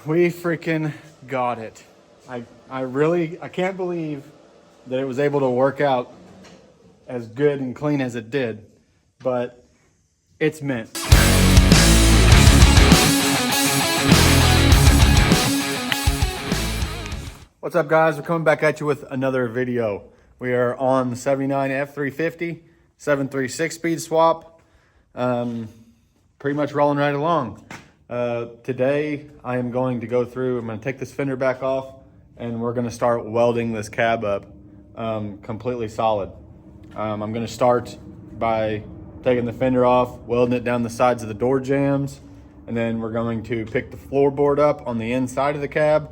We freaking got it. I can't believe that it was able to work out as good and clean as it did, but it's meant. What's up, guys? We're coming back at you with another video. We are on the 79 F350 736 speed swap. Pretty much rolling right along. Today I am going to go through, I'm going to take this fender back off and we're going to start welding this cab up completely solid. I'm going to start by taking the fender off, welding it down the sides of the door jambs, and then we're going to pick the floorboard up on the inside of the cab,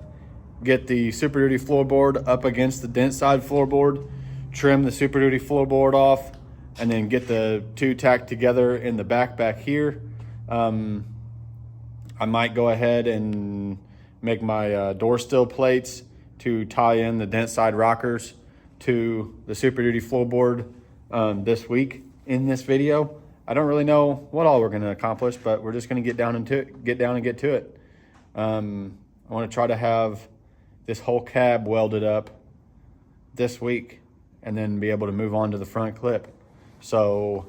get the SUPERDUTY floorboard up against the dent side floorboard, trim the SUPERDUTY floorboard off, and then get the two tacked together in the back here. I might go ahead and make my door sill plates to tie in the dent side rockers to the SUPERDUTY floorboard this week in this video. I don't really know what all we're going to accomplish, but we're just going to get down and get to it. I want to try to have this whole cab welded up this week and then be able to move on to the front clip. So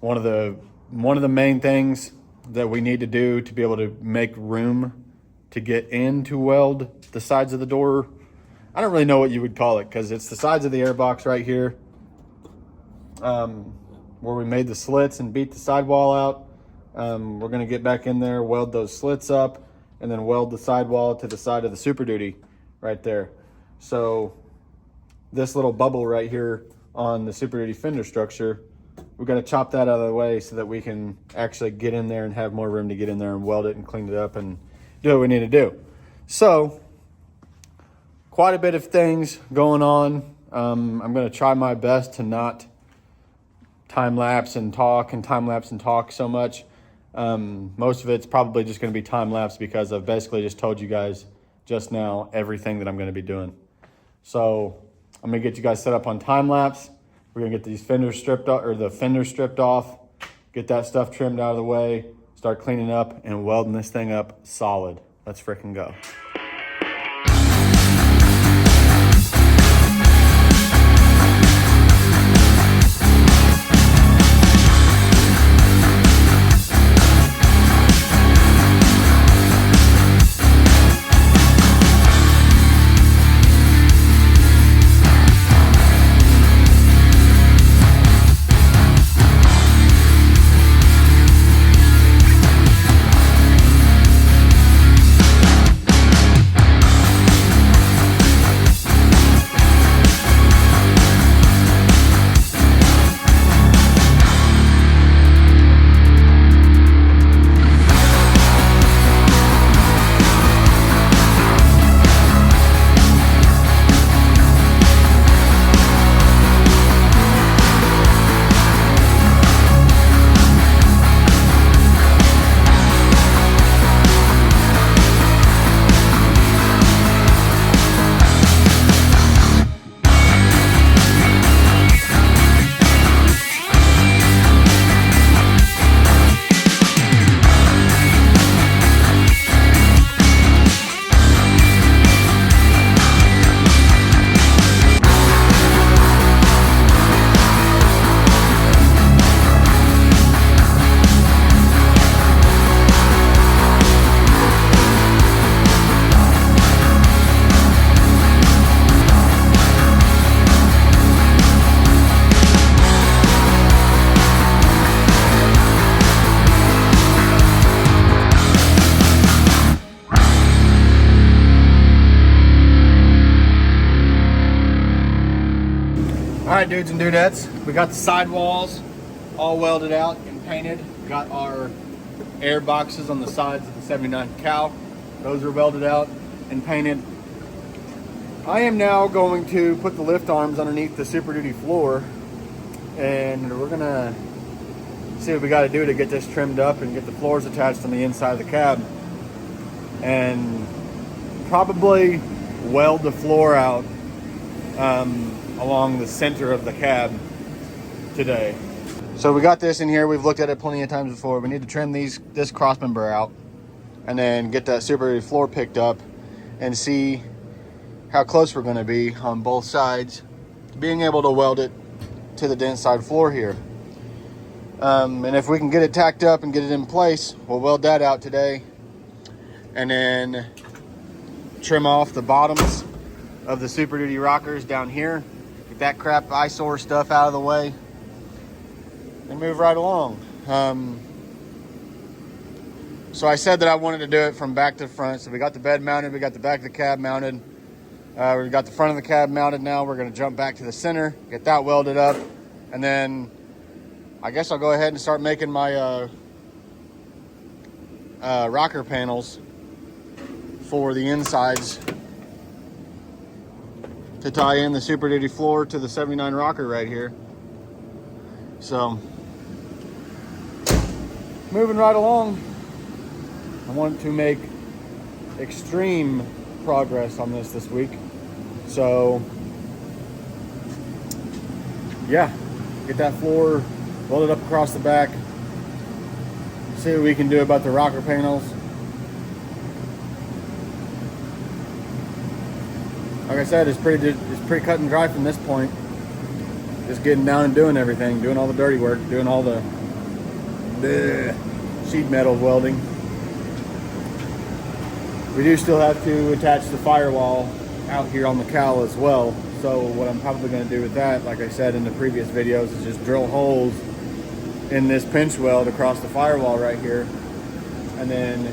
one of the main things that we need to do to be able to make room to get in to weld the sides of the door, I don't really know what you would call it, because it's the sides of the airbox right here, where we made the slits and beat the sidewall out. We're going to get back in there, weld those slits up, and then weld the sidewall to the side of the SUPERDUTY right there. So this little bubble right here on the SUPERDUTY fender structure, we're going to chop that out of the way so that we can actually get in there and have more room to get in there and weld it and clean it up and do what we need to do. So quite a bit of things going on. I'm going to try my best to not time-lapse and talk so much. Most of it's probably just going to be time-lapse because I've basically just told you guys just now everything that I'm going to be doing. So I'm going to get you guys set up on time-lapse. We're going to get these fenders stripped off, or the fender stripped off, get that stuff trimmed out of the way, start cleaning up and welding this thing up solid. Let's freaking go. Alright, dudes and dudettes, we got the sidewalls all welded out and painted. We got our air boxes on the sides of the 79 cow. Those are welded out and painted. I am now going to put the lift arms underneath the SUPERDUTY floor, and we're gonna see what we got to do to get this trimmed up and get the floors attached on the inside of the cab, and probably weld the floor out along the center of the cab today. So we got this in here. We've looked at it plenty of times before. We need to trim this cross member out. and then get that SUPERDUTY floor picked up and see how close we're going to be on both sides, being able to weld it to the inside floor here. And if we can get it tacked up and get it in place, we'll weld that out today, and then trim off the bottoms of the SUPERDUTY rockers down here, get that crap eyesore stuff out of the way, and move right along. So I said that I wanted to do it from back to front. So we got the bed mounted, we got the back of the cab mounted, we got the front of the cab mounted. Now we're going to jump back to the center, get that welded up, and then I guess I'll go ahead and start making my rocker panels for the insides to tie in the SUPERDUTY floor to the 79 rocker right here. So, moving right along. I want to make extreme progress on this week. So, yeah, get that floor welded up across the back, see what we can do about the rocker panels. Like I said, it's pretty cut and dry from this point. Just getting down and doing everything, doing all the dirty work, doing all the sheet metal welding. We do still have to attach the firewall out here on the cowl as well. So what I'm probably going to do with that, like I said in the previous videos, is just drill holes in this pinch weld across the firewall right here, and then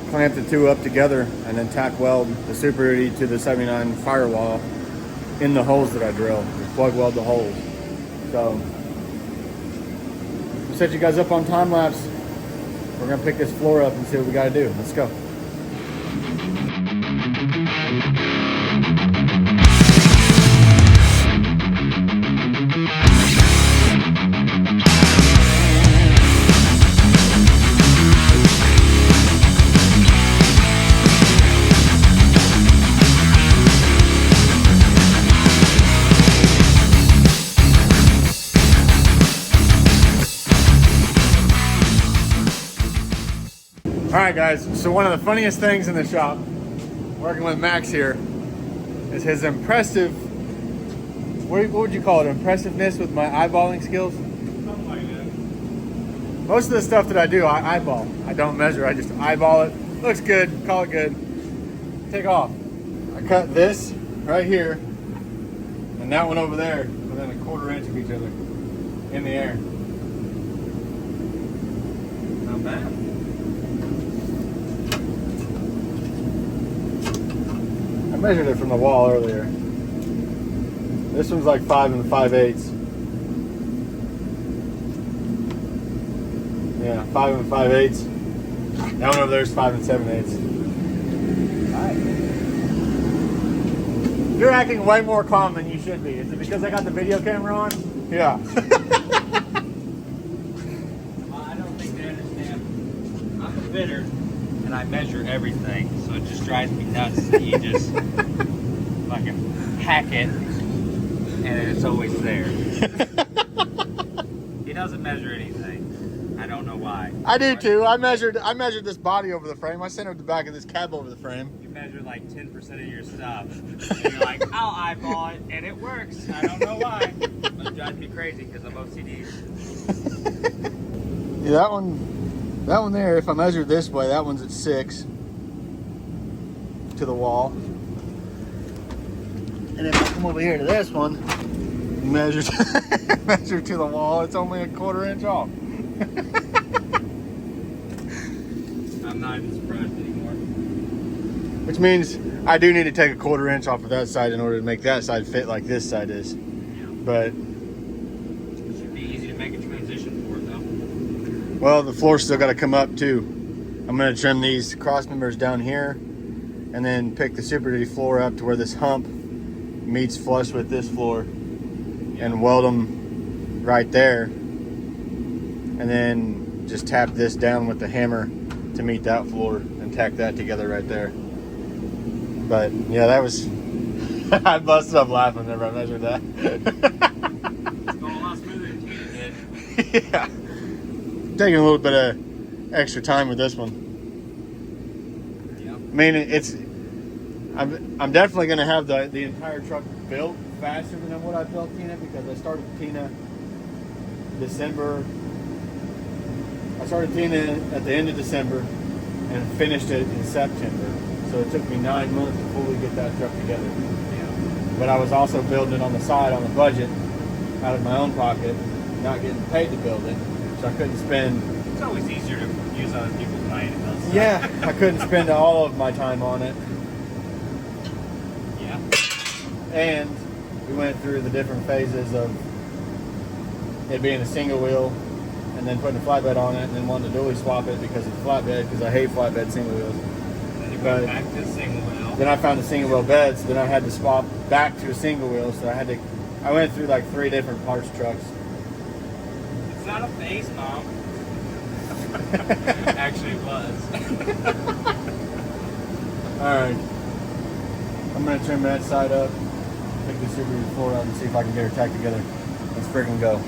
clamp the two up together, and then tack weld the SUPERDUTY to the 79 firewall in the holes that I drill. Just plug weld the holes. So I'll set you guys up on time lapse. We're gonna pick this floor up and see what we gotta do. Let's go. Alright guys, so one of the funniest things in the shop, working with Max here, is his impressive, what would you call it, impressiveness with my eyeballing skills? Something like that. Most of the stuff that I do, I eyeball. I don't measure, I just eyeball it. Looks good, call it good. Take off. I cut this right here, and that one over there, within a 1/4 inch of each other, in the air. Not bad. I measured it from the wall earlier. This one's like 5 5/8. Yeah, 5 5/8. That one over there is 5 7/8. Alright. You're acting way more calm than you should be. Is it because I got the video camera on? Yeah. Well, I don't think they understand. I'm a fitter. And I measure everything, so it just drives me nuts that you just fucking hack it and it's always there. He doesn't measure anything. I don't know why. I do too. I measured this body over the frame. I centered the back of this cab over the frame. You measure like 10% of your stuff. And you're like, I'll eyeball it, and it works. I don't know why. But it drives me crazy because I'm OCD. Yeah, that one there, if I measure this way, that one's at 6 to the wall. And if I come over here to this one, measure measure to the wall, it's only a 1/4 inch off. I'm not even surprised anymore. Which means I do need to take a 1/4 inch off of that side in order to make that side fit like this side is. But it should be easy to make a transition for it though. well, the floor's still got to come up too. I'm going to trim these cross members down here and then pick the SUPERDUTY floor up to where this hump meets flush with this floor and weld them right there. And then just tap this down with the hammer to meet that floor and tack that together right there. But yeah, that was, I busted up laughing whenever I measured that. It's going a lot smoother than you did. Yeah. Taking a little bit of extra time with this one. mean, I'm definitely going to have the entire truck built faster than what I built Tina, because I started Tina December. I started Tina at the end of December and finished it in September. So it took me 9 months to fully get that truck together. Yeah. But I was also building it on the side, on the budget, out of my own pocket, not getting paid to build it. So I couldn't spend... It's always easier to use other people's money to build stuff. Yeah, I couldn't spend all of my time on it. Yeah. And we went through the different phases of it being a single wheel, and then putting a flatbed on it, and then wanting to dually swap it because it's flatbed, because I hate flatbed single wheels. Then you go back to single wheel. Then I found a single wheel bed, so then I had to swap back to a single wheel. So I went through like 3 different parts trucks. It's not a phase, Mom. Actually, it was. All right, I'm gonna trim that side up, pick the SUPERDUTY floor out, and see if I can get her tacked together. Let's freaking go.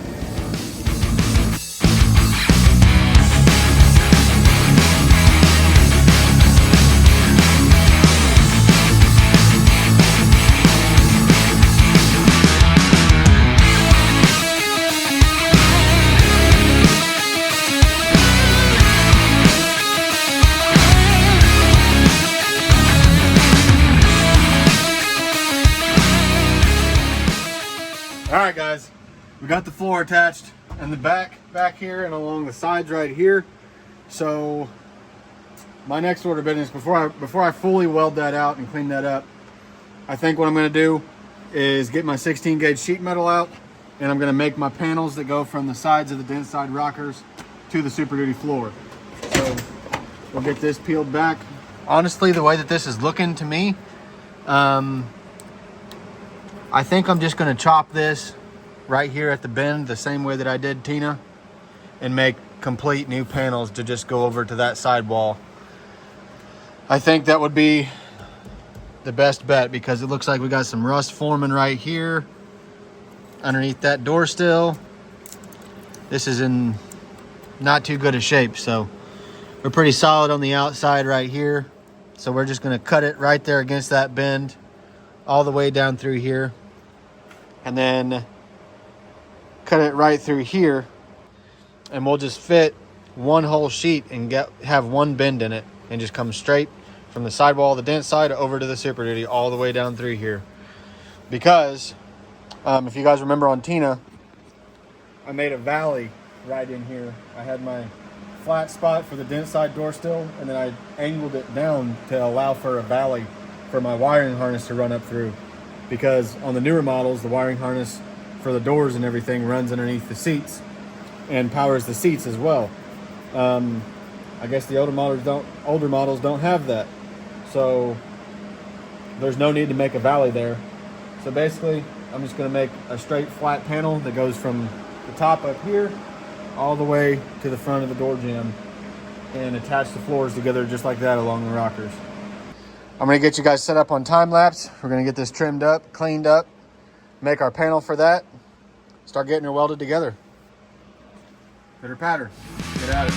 All right, guys, we got the floor attached in the back here and along the sides right here. So my next order of business, before I fully weld that out and clean that up, I think what I'm going to do is get my 16 gauge sheet metal out, and I'm going to make my panels that go from the sides of the dent side rockers to the SUPERDUTY floor. So we'll get this peeled back. Honestly, the way that this is looking to me, I think I'm just going to chop this right here at the bend the same way that I did Tina, and make complete new panels to just go over to that sidewall. I think that would be the best bet, because it looks like we got some rust forming right here underneath that door still. This is in not too good a shape, so we're pretty solid on the outside right here. So we're just going to cut it right there against that bend all the way down through here, and then cut it right through here, and we'll just fit one whole sheet and have one bend in it, and just come straight from the sidewall, the dent side, over to the SUPERDUTY all the way down through here. Because if you guys remember on Tina, I made a valley right in here. I had my flat spot for the dent side door still, and then I angled it down to allow for a valley for my wiring harness to run up through. Because on the newer models, the wiring harness for the doors and everything runs underneath the seats and powers the seats as well. I guess the older models don't have that, so there's no need to make a valley there. So basically, I'm just going to make a straight flat panel that goes from the top up here all the way to the front of the door jamb, and attach the floors together just like that along the rockers. I'm going to get you guys set up on time lapse. We're going to get this trimmed up, cleaned up, make our panel for that, start getting her welded together. Pitter patter, get at it.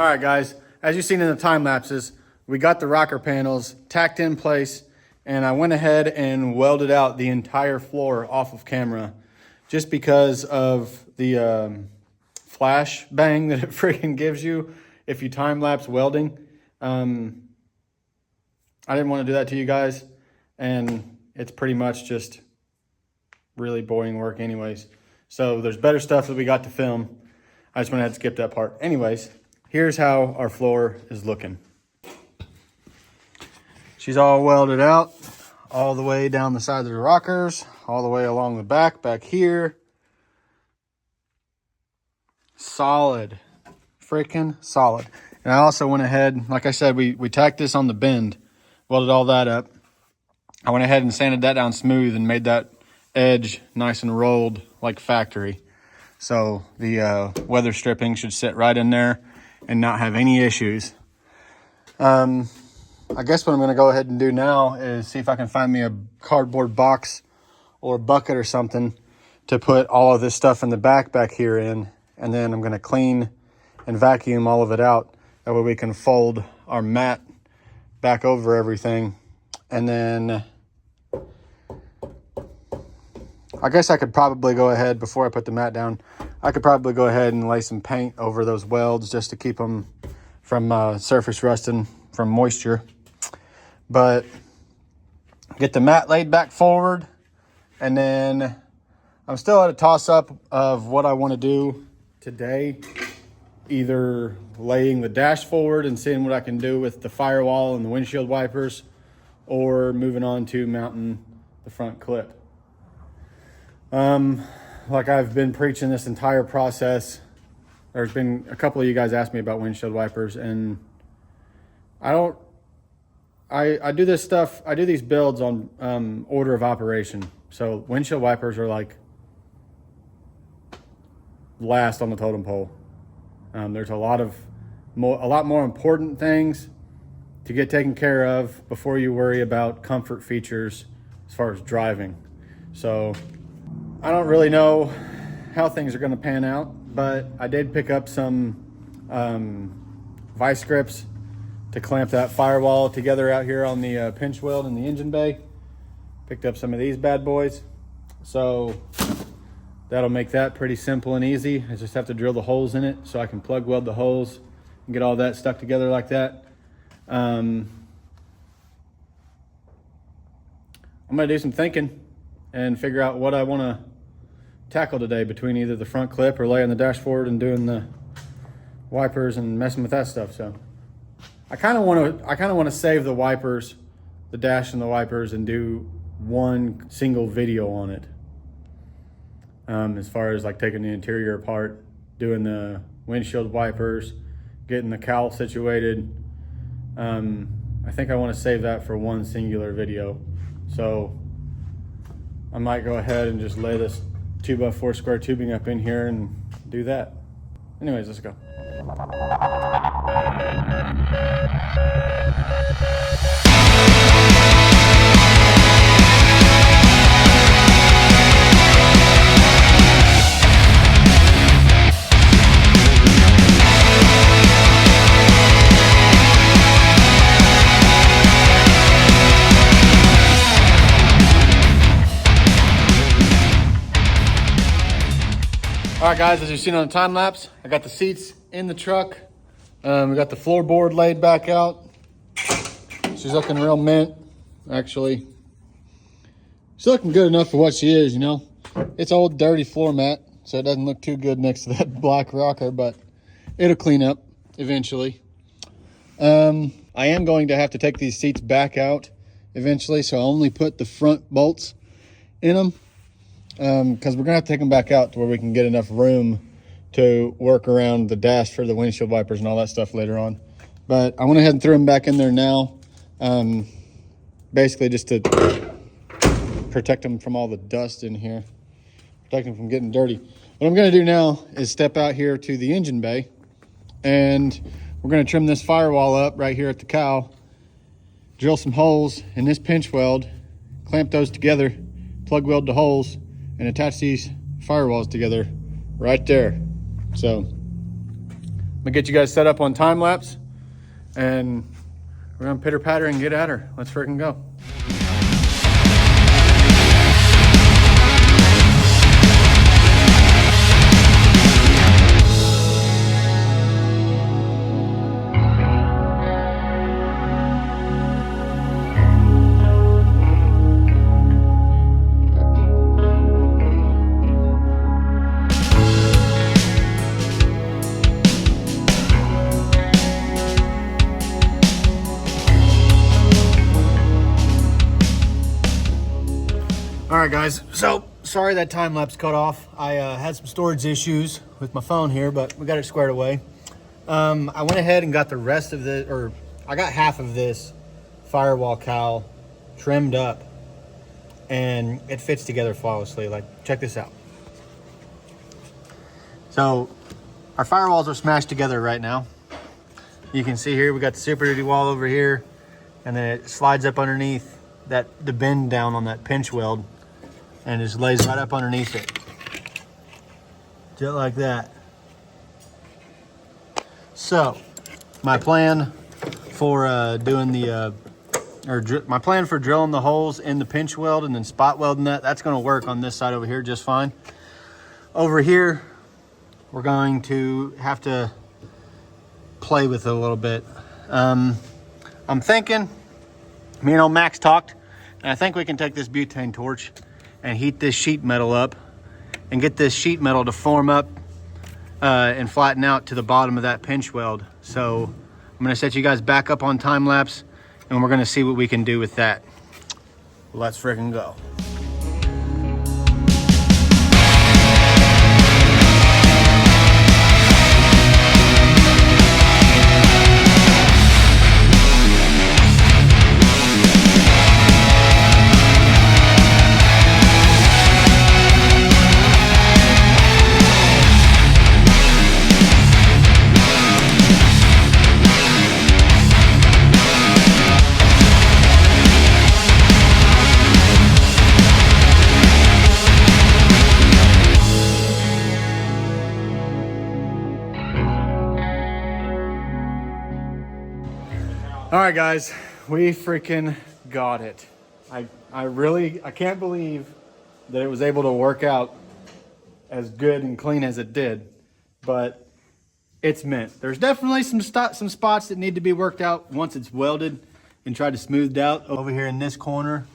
All right, guys, as you've seen in the time lapses, we got the rocker panels tacked in place, and I went ahead and welded out the entire floor off of camera just because of the flash bang that it freaking gives you if you time lapse welding. I didn't want to do that to you guys, and it's pretty much just really boring work anyways. So there's better stuff that we got to film. I just went ahead and skip that part. Anyways, here's how our floor is looking. She's all welded out all the way down the side of the rockers, all the way along the back here. Solid, freaking solid. And I also went ahead, like I said, we tacked this on the bend, welded all that up. I went ahead and sanded that down smooth and made that edge nice and rolled like factory. So the weather stripping should sit right in there and not have any issues. I guess what I'm gonna go ahead and do now is see if I can find me a cardboard box or a bucket or something to put all of this stuff in the back here in. And then I'm gonna clean and vacuum all of it out. That way we can fold our mat back over everything. And then I guess I could probably go ahead, before I put the mat down, I could probably go ahead and lay some paint over those welds just to keep them from surface rusting from moisture. But get the mat laid back forward, and then I'm still at a toss-up of what I want to do today. Either laying the dash forward and seeing what I can do with the firewall and the windshield wipers, or moving on to mounting the front clip. Like I've been preaching this entire process, there's been a couple of you guys asked me about windshield wipers, and I do this stuff, I do these builds on order of operation. So windshield wipers are like last on the totem pole. There's a lot more important things to get taken care of before you worry about comfort features as far as driving. So I don't really know how things are going to pan out, but I did pick up some vice grips to clamp that firewall together out here on the pinch weld in the engine bay. Picked up some of these bad boys. So that'll make that pretty simple and easy. I just have to drill the holes in it so I can plug weld the holes and get all that stuck together like that. I'm gonna do some thinking and figure out what I wanna tackle today between either the front clip or laying the dashboard and doing the wipers and messing with that stuff. So I kind of want to save the wipers, the dash and the wipers, and do one single video on it. As far as like taking the interior apart, doing the windshield wipers, getting the cowl situated. I think I want to save that for one singular video. So I might go ahead and just lay this 2x4 square tubing up in here and do that. Anyways, let's go. All right, guys, as you've seen on the time lapse, I got the seats in the truck. We got the floorboard laid back out. She's looking real mint, actually. She's looking good enough for what she is, you know. It's old, dirty floor mat, so it doesn't look too good next to that black rocker, but it'll clean up eventually. I am going to have to take these seats back out eventually, so I only put the front bolts in them. Because we're gonna have to take them back out to where we can get enough room to work around the dash for the windshield wipers and all that stuff later on. But I went ahead and threw them back in there now, basically just to protect them from all the dust in here, protect them from getting dirty. What I'm gonna do now is step out here to the engine bay, and we're gonna trim this firewall up right here at the cowl, drill some holes in this pinch weld, clamp those together, plug weld the holes, and attach these firewalls together right there. So gonna get you guys set up on time lapse, and we're gonna pitter patter and get at her. Let's freaking go. All right, guys, so sorry that time lapse cut off. I had some storage issues with my phone here, but we got it squared away. I went ahead and got the rest of the, or I got half of this Firewall cowl trimmed up, and it fits together flawlessly. Like, check this out. So our firewalls are smashed together right now. You can see here we got the SUPERDUTY wall over here, and then it slides up underneath the bend down on that pinch weld, and just lays right up underneath it, just like that. So my plan for doing the my plan for drilling the holes in the pinch weld and then spot welding that's going to work on this side over here just fine. Over here we're going to have to play with it a little bit. I'm thinking, me and old Max talked, and I think we can take this butane torch and heat this sheet metal up and get this sheet metal to form up and flatten out to the bottom of that pinch weld. So I'm gonna set you guys back up on time lapse, and we're gonna see what we can do with that. Let's freaking go. All right, guys, we freaking got it. I can't believe that it was able to work out as good and clean as it did, but it's mint. There's definitely some spots that need to be worked out once it's welded and tried to smoothed out. Over here in this corner,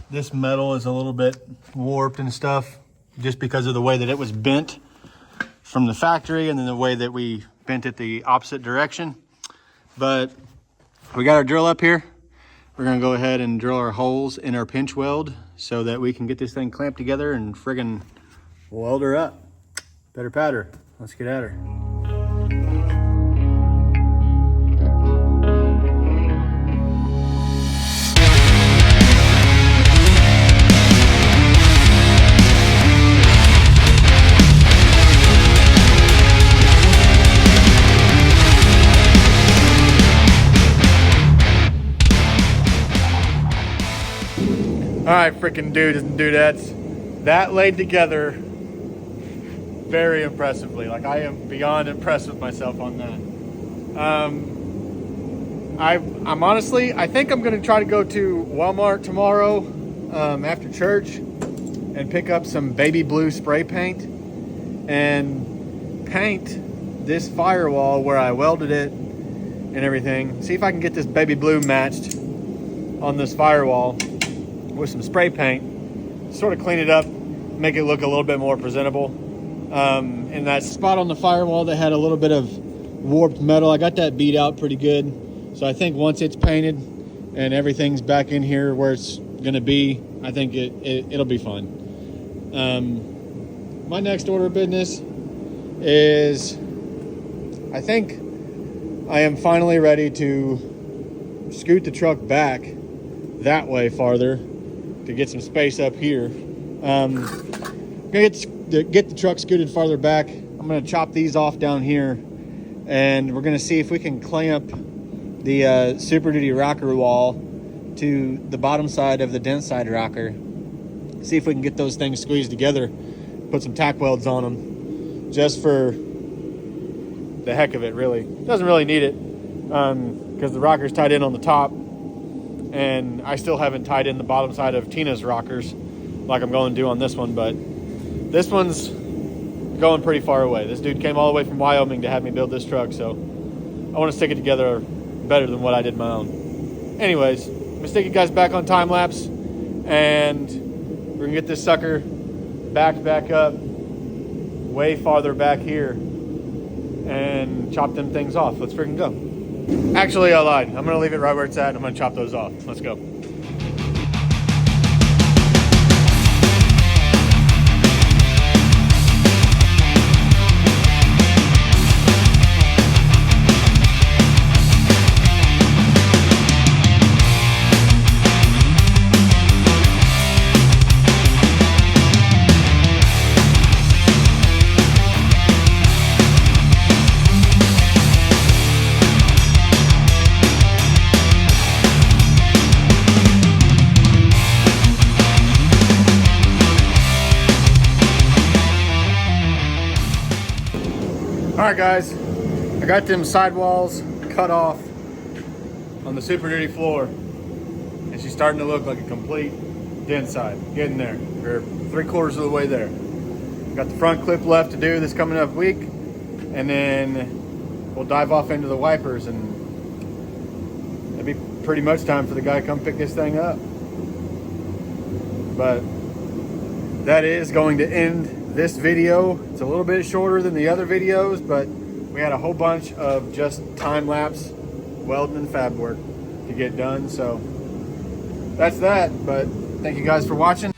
this metal is a little bit warped and stuff just because of the way that it was bent from the factory and then the way that we bent it the opposite direction. But we got our drill up here. We're gonna go ahead and drill our holes in our pinch weld so that we can get this thing clamped together and friggin' weld her up. Better patter. Let's get at her. All right, freaking dudes and dudettes, that laid together very impressively. Like, I am beyond impressed with myself on that. I'm honestly, I think I'm gonna try to go to Walmart tomorrow after church and pick up some baby blue spray paint and paint this firewall where I welded it and everything. See if I can get this baby blue matched on this firewall with some spray paint, sort of clean it up, make it look a little bit more presentable. And that spot on the firewall that had a little bit of warped metal, I got that beat out pretty good. So I think once it's painted and everything's back in here where it's gonna be, I think it'll be fun. My next order of business is, I think I am finally ready to scoot the truck back that way farther to get some space up here. I'm gonna get the truck scooted farther back. I'm gonna chop these off down here, and we're gonna see if we can clamp the SUPERDUTY rocker wall to the bottom side of the dent side rocker. See if we can get those things squeezed together, put some tack welds on them, just for the heck of it, really. Doesn't really need it because the rocker's tied in on the top, and I still haven't tied in the bottom side of Tina's rockers like I'm going to do on this one, but this one's going pretty far away. This dude came all the way from Wyoming to have me build this truck, so I want to stick it together better than what I did my own. Anyways, I'm gonna stick you guys back on time lapse, and we're gonna get this sucker back up way farther back here and chop them things off. Let's freaking go. Actually, I lied. I'm gonna leave it right where it's at and I'm gonna chop those off. Let's go. All right, guys, I got them sidewalls cut off on the SUPERDUTY floor, and she's starting to look like a complete dent side. Getting there. We're 3/4 of the way there. Got the front clip left to do this coming up week, and then we'll dive off into the wipers, and it'll be pretty much time for the guy to come pick this thing up. But that is going to end this video. It's a little bit shorter than the other videos, but we had a whole bunch of just time-lapse welding and fab work to get done. So that's that, but thank you guys for watching.